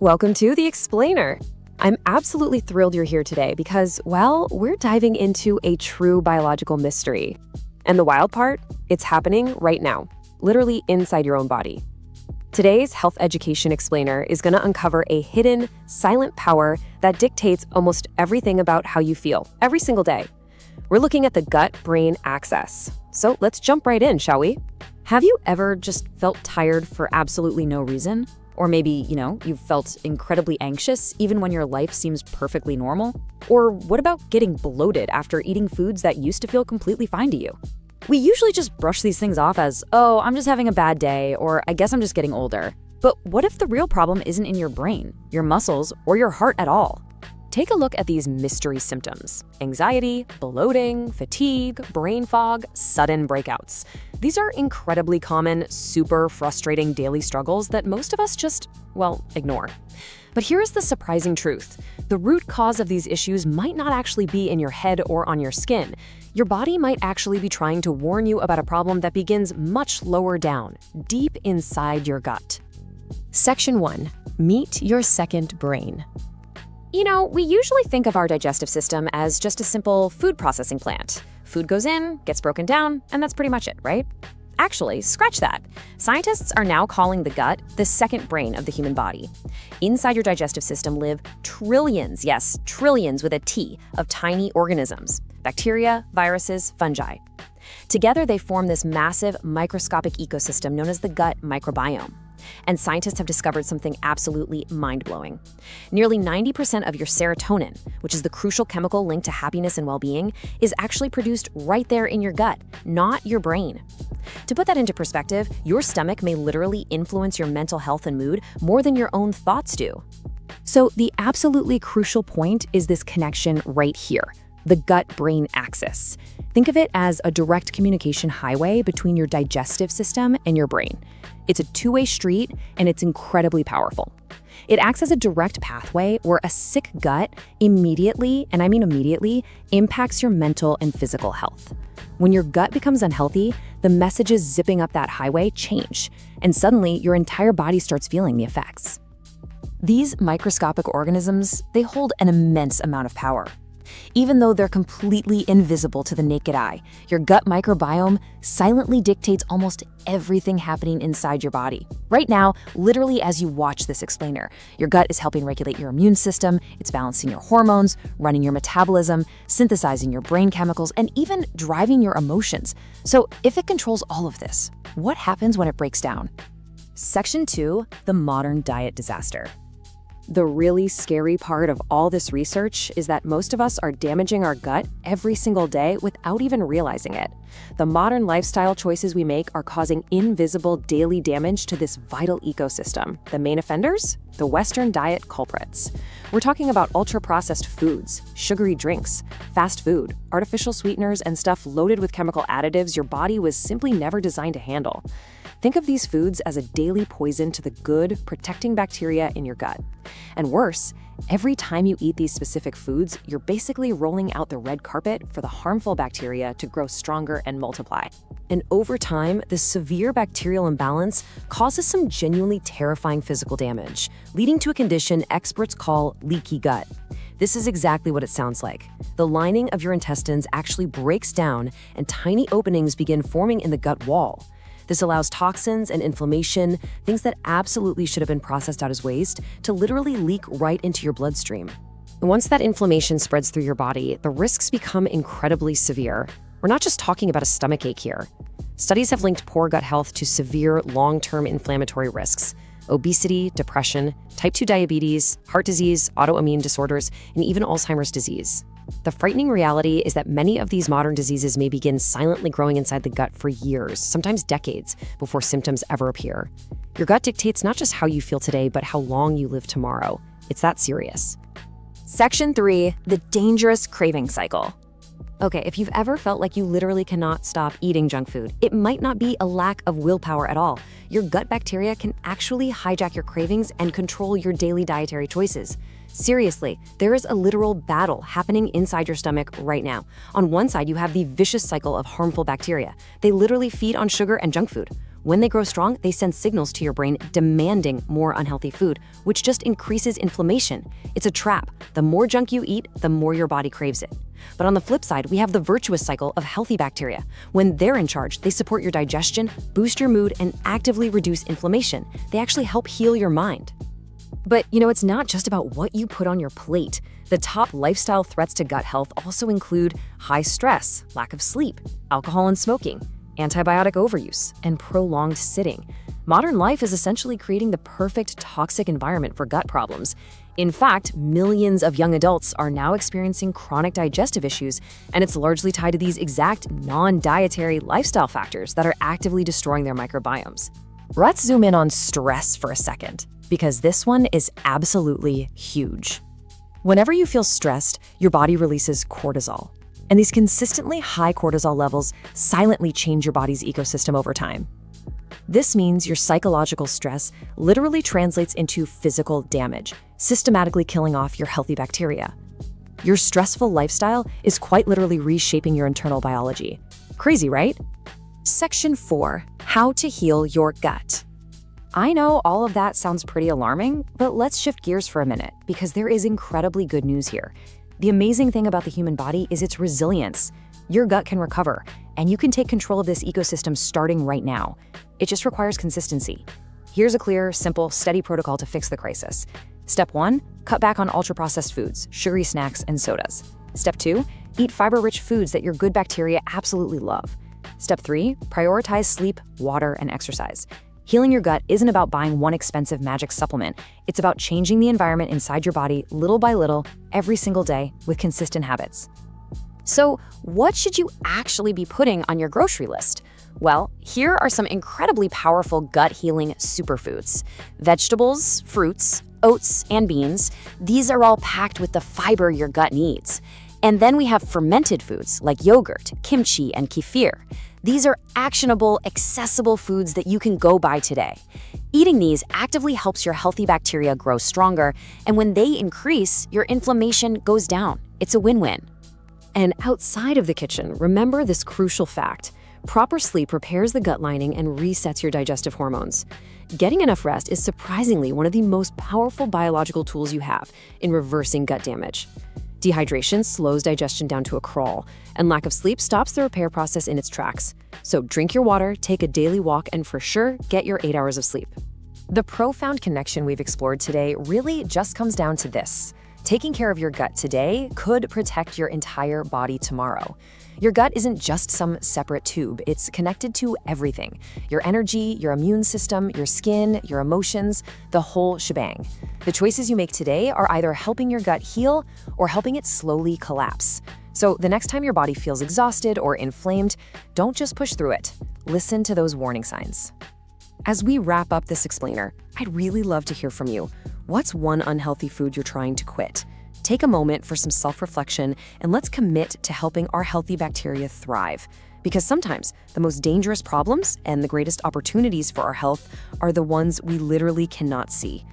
Welcome to The Explainer. I'm absolutely thrilled you're here today because, well, we're diving into a true biological mystery. And the wild part? It's happening right now, literally inside your own body. Today's health education explainer is going to uncover a hidden, silent power that dictates almost everything about how you feel every single day. We're looking at the gut-brain axis. So let's jump right in, shall we? Have you ever just felt tired for absolutely no reason? Or maybe, you've felt incredibly anxious even when your life seems perfectly normal? Or what about getting bloated after eating foods that used to feel completely fine to you? We usually just brush these things off as, oh, I'm just having a bad day, or I guess I'm just getting older. But what if the real problem isn't in your brain, your muscles, or your heart at all? Take a look at these mystery symptoms: anxiety, bloating, fatigue, brain fog, sudden breakouts. These are incredibly common, super frustrating daily struggles that most of us just, ignore. But here's the surprising truth. The root cause of these issues might not actually be in your head or on your skin. Your body might actually be trying to warn you about a problem that begins much lower down, deep inside your gut. Section 1. Meet your second brain. We usually think of our digestive system as just a simple food processing plant. Food goes in, gets broken down, and that's pretty much it, right? Actually, scratch that. Scientists are now calling the gut the second brain of the human body. Inside your digestive system live trillions, yes, trillions with a T, of tiny organisms: bacteria, viruses, fungi. Together, they form this massive microscopic ecosystem known as the gut microbiome. And scientists have discovered something absolutely mind-blowing. Nearly 90% of your serotonin, which is the crucial chemical linked to happiness and well-being, is actually produced right there in your gut, not your brain. To put that into perspective, your stomach may literally influence your mental health and mood more than your own thoughts do. So the absolutely crucial point is this connection right here, the gut-brain axis. Think of it as a direct communication highway between your digestive system and your brain. It's a two-way street, and it's incredibly powerful. It acts as a direct pathway where a sick gut immediately, and I mean immediately, impacts your mental and physical health. When your gut becomes unhealthy, the messages zipping up that highway change, and suddenly your entire body starts feeling the effects. These microscopic organisms, they hold an immense amount of power. Even though they're completely invisible to the naked eye, your gut microbiome silently dictates almost everything happening inside your body. Right now, literally as you watch this explainer, your gut is helping regulate your immune system, it's balancing your hormones, running your metabolism, synthesizing your brain chemicals, and even driving your emotions. So if it controls all of this, what happens when it breaks down? Section 2, the modern diet disaster. The really scary part of all this research is that most of us are damaging our gut every single day without even realizing it. The modern lifestyle choices we make are causing invisible daily damage to this vital ecosystem. The main offenders? The Western diet culprits. We're talking about ultra-processed foods, sugary drinks, fast food, artificial sweeteners, and stuff loaded with chemical additives your body was simply never designed to handle. Think of these foods as a daily poison to the good, protecting bacteria in your gut. And worse, every time you eat these specific foods, you're basically rolling out the red carpet for the harmful bacteria to grow stronger and multiply. And over time, this severe bacterial imbalance causes some genuinely terrifying physical damage, leading to a condition experts call leaky gut. This is exactly what it sounds like. The lining of your intestines actually breaks down, and tiny openings begin forming in the gut wall. This allows toxins and inflammation, things that absolutely should have been processed out as waste, to literally leak right into your bloodstream. And once that inflammation spreads through your body, the risks become incredibly severe. We're not just talking about a stomachache here. Studies have linked poor gut health to severe long-term inflammatory risks: obesity, depression, type 2 diabetes, heart disease, autoimmune disorders, and even Alzheimer's disease. The frightening reality is that many of these modern diseases may begin silently growing inside the gut for years, sometimes decades, before symptoms ever appear. Your gut dictates not just how you feel today, but how long you live tomorrow. It's that serious. Section 3, the dangerous craving cycle. Okay, if you've ever felt like you literally cannot stop eating junk food, it might not be a lack of willpower at all. Your gut bacteria can actually hijack your cravings and control your daily dietary choices. Seriously, there is a literal battle happening inside your stomach right now. On one side, you have the vicious cycle of harmful bacteria. They literally feed on sugar and junk food. When they grow strong, they send signals to your brain demanding more unhealthy food, which just increases inflammation. It's a trap. The more junk you eat, the more your body craves it. But on the flip side, we have the virtuous cycle of healthy bacteria. When they're in charge, they support your digestion, boost your mood, and actively reduce inflammation. They actually help heal your mind. But, it's not just about what you put on your plate. The top lifestyle threats to gut health also include high stress, lack of sleep, alcohol and smoking, antibiotic overuse, and prolonged sitting. Modern life is essentially creating the perfect toxic environment for gut problems. In fact, millions of young adults are now experiencing chronic digestive issues, and it's largely tied to these exact non-dietary lifestyle factors that are actively destroying their microbiomes. Let's zoom in on stress for a second, because this one is absolutely huge. Whenever you feel stressed, your body releases cortisol. And these consistently high cortisol levels silently change your body's ecosystem over time. This means your psychological stress literally translates into physical damage, systematically killing off your healthy bacteria. Your stressful lifestyle is quite literally reshaping your internal biology. Crazy, right? Section 4. How to heal your gut. I know all of that sounds pretty alarming, but let's shift gears for a minute, because there is incredibly good news here. The amazing thing about the human body is its resilience. Your gut can recover, and you can take control of this ecosystem starting right now. It just requires consistency. Here's a clear, simple, steady protocol to fix the crisis. Step 1, cut back on ultra-processed foods, sugary snacks, and sodas. Step 2, eat fiber-rich foods that your good bacteria absolutely love. Step 3, prioritize sleep, water, and exercise. Healing your gut isn't about buying one expensive magic supplement. It's about changing the environment inside your body little by little, every single day, with consistent habits. So, what should you actually be putting on your grocery list? Well, here are some incredibly powerful gut-healing superfoods. Vegetables, fruits, oats, and beans. These are all packed with the fiber your gut needs. And then we have fermented foods like yogurt, kimchi, and kefir. These are actionable, accessible foods that you can go buy today. Eating these actively helps your healthy bacteria grow stronger, and when they increase, your inflammation goes down. It's a win-win. And outside of the kitchen, remember this crucial fact. Proper sleep repairs the gut lining and resets your digestive hormones. Getting enough rest is surprisingly one of the most powerful biological tools you have in reversing gut damage. Dehydration slows digestion down to a crawl, and lack of sleep stops the repair process in its tracks. So drink your water, take a daily walk, and for sure, get your 8 hours of sleep. The profound connection we've explored today really just comes down to this. Taking care of your gut today could protect your entire body tomorrow. Your gut isn't just some separate tube, it's connected to everything. Your energy, your immune system, your skin, your emotions, the whole shebang. The choices you make today are either helping your gut heal or helping it slowly collapse. So the next time your body feels exhausted or inflamed, don't just push through it. Listen to those warning signs. As we wrap up this explainer, I'd really love to hear from you. What's one unhealthy food you're trying to quit? Take a moment for some self-reflection, and let's commit to helping our healthy bacteria thrive. Because sometimes the most dangerous problems and the greatest opportunities for our health are the ones we literally cannot see.